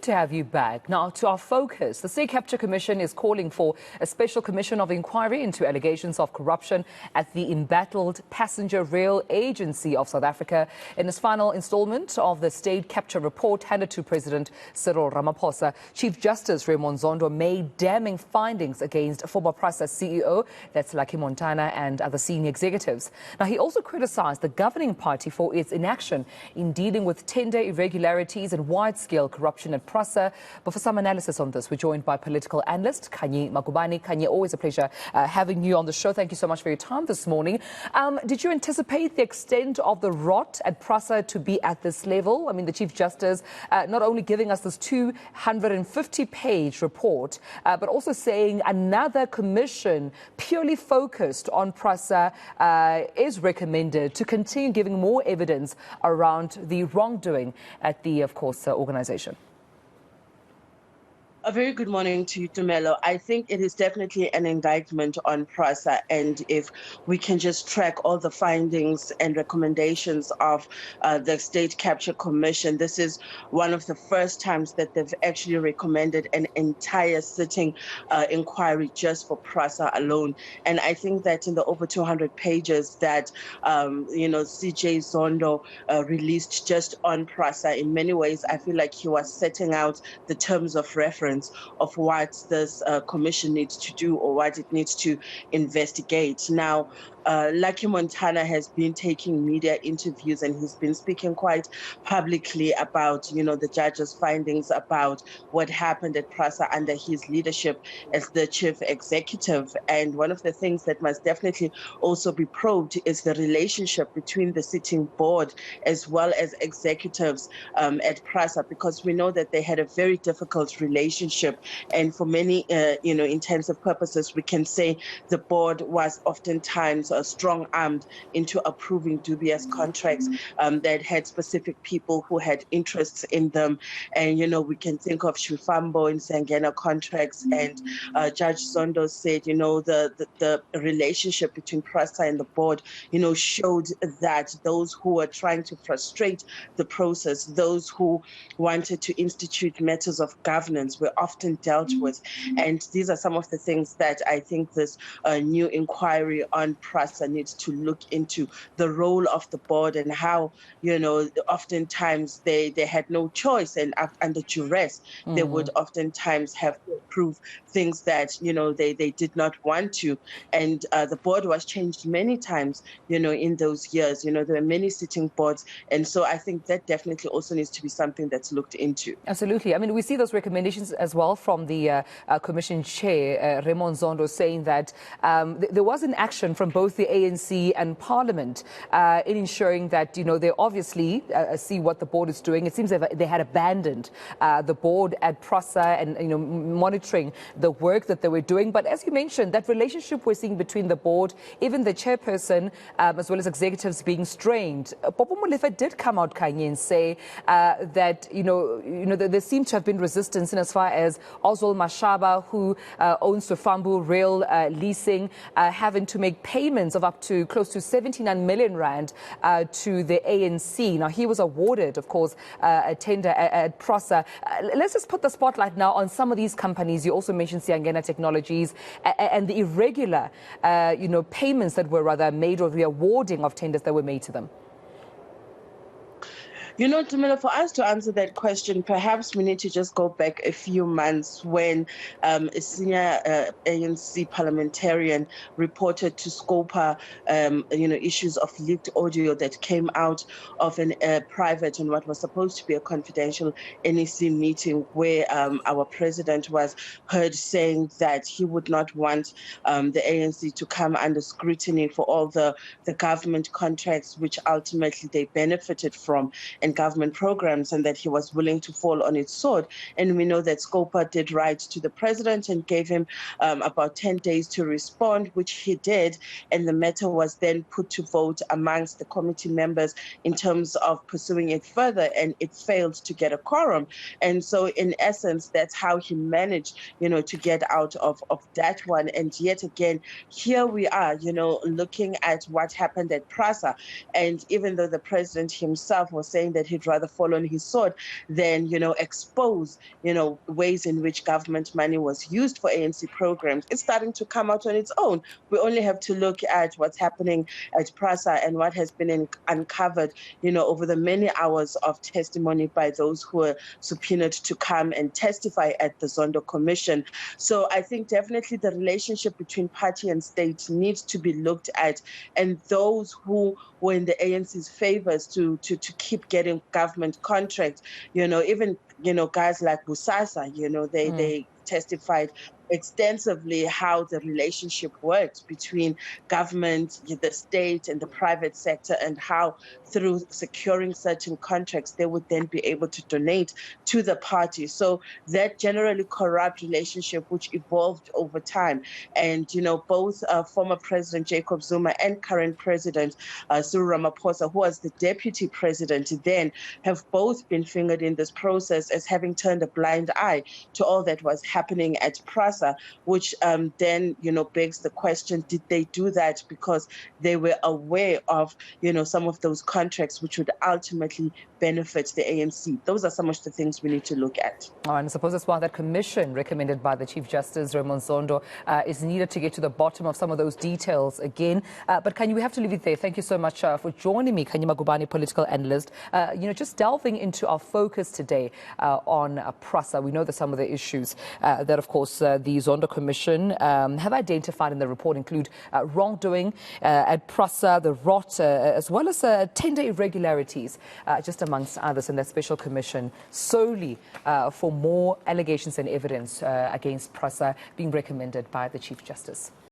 good to have you back. Now, to our focus, the State Capture Commission is calling for a special commission of inquiry into allegations of corruption at the embattled Passenger Rail Agency of South Africa. In its final installment of the State Capture report handed to President Cyril Ramaphosa, Chief Justice Raymond Zondo made damning findings against former Prasa CEO, that's Khanyi Magubane, and other senior executives. Now, he also criticized the governing party for its inaction in dealing with tender irregularities and wide-scale corruption at Prasa. But for some analysis on this, we're joined by political analyst Khanyi Magubane. Khanyi, always a pleasure having you on the show. Thank you so much for your time this morning. Did you anticipate the extent of the rot at Prasa to be at this level? I mean, the Chief Justice not only giving us this 250-page report, but also saying another commission purely focused on Prasa is recommended to continue giving more evidence around the wrongdoing at the, of course, organization. A very good morning to you, Dumelo. I think it is definitely an indictment on Prasa, and if we can just track all the findings and recommendations of the State Capture Commission, this is one of the first times that they've actually recommended an entire sitting inquiry just for Prasa alone. And I think that in the over 200 pages that, CJ Zondo released just on Prasa, in many ways, I feel like he was setting out the terms of reference of what this commission needs to do or what it needs to investigate. Now, Khanyi Magubane has been taking media interviews, and he's been speaking quite publicly about, the judge's findings about what happened at Prasa under his leadership as the chief executive. And one of the things that must definitely also be probed is the relationship between the sitting board as well as executives at Prasa, because we know that they had a very difficult relationship. And for many, intensive purposes, we can say the board was oftentimes strong-armed into approving dubious contracts that had specific people who had interests in them. And, we can think of Shifambo and Sangena contracts. And Judge Zondo said, the relationship between Prasa and the board, showed that those who were trying to frustrate the process, those who wanted to institute matters of governance were often dealt with. And these are some of the things that I think this new inquiry on Prasa needs to look into: the role of the board and how, oftentimes they had no choice, and under duress, they would oftentimes have to approve things that, they did not want to. And the board was changed many times, in those years. There were many sitting boards. And so I think that definitely also needs to be something that's looked into. Absolutely. I mean, we see those recommendations as well from the Commission Chair, Raymond Zondo, saying that there was an action from both the ANC and Parliament in ensuring that, they obviously see what the board is doing. It seems they had abandoned the board at Prasa and, monitoring the work that they were doing. But as you mentioned, that relationship we're seeing between the board, even the chairperson, as well as executives being strained. Popo Molefe did come out, Khanyi, and say that, there seemed to have been resistance in as far as Oswald Mashaba, who owns Sofambu Rail Leasing, having to make payments of up to close to 79 million rand to the ANC. Now, he was awarded, of course, a tender at Prasa. Let's just put the spotlight now on some of these companies. You also mentioned Sangena Technologies and the irregular, payments that were rather made, or the awarding of tenders that were made to them. Dumelo, for us to answer that question, perhaps we need to just go back a few months when a senior ANC parliamentarian reported to Scopa, issues of leaked audio that came out of a private and what was supposed to be a confidential NEC meeting, where our president was heard saying that he would not want the ANC to come under scrutiny for all the government contracts which ultimately they benefited from, and government programs, and that he was willing to fall on its sword. And we know that Scopa did write to the president and gave him about 10 days to respond, which he did. And the matter was then put to vote amongst the committee members in terms of pursuing it further, and it failed to get a quorum. And so in essence, that's how he managed, to get out of that one. And yet again, here we are, looking at what happened at Prasa. And even though the president himself was saying saying that he'd rather fall on his sword than, expose, ways in which government money was used for ANC programs. It's starting to come out on its own. We only have to look at what's happening at Prasa and what has been uncovered, over the many hours of testimony by those who were subpoenaed to come and testify at the Zondo Commission. So I think definitely the relationship between party and state needs to be looked at, and those who were in the ANC's favors to keep getting government contracts, even, guys like Busasa, they testified extensively how the relationship worked between government, the state, and the private sector, and how through securing certain contracts, they would then be able to donate to the party. So that generally corrupt relationship, which evolved over time. And, both former President Jacob Zuma and current President Cyril Ramaphosa, who was the deputy president then, have both been fingered in this process as having turned a blind eye to all that was happening at Prasa, which then, begs the question, did they do that because they were aware of, some of those contracts which would ultimately benefit the ANC? Those are some of the things we need to look at. And I suppose that's why that commission recommended by the Chief Justice, Raymond Zondo, is needed to get to the bottom of some of those details again. But Khanyi, we have to leave it there. Thank you so much for joining me, Khanyi Magubane, political analyst. Just delving into our focus today on Prasa. We know that some of the issues that, of course, the Zondo Commission have identified in the report include wrongdoing at Prasa, the rot, as well as tender irregularities, just amongst others, in that special commission solely for more allegations and evidence against Prasa being recommended by the Chief Justice.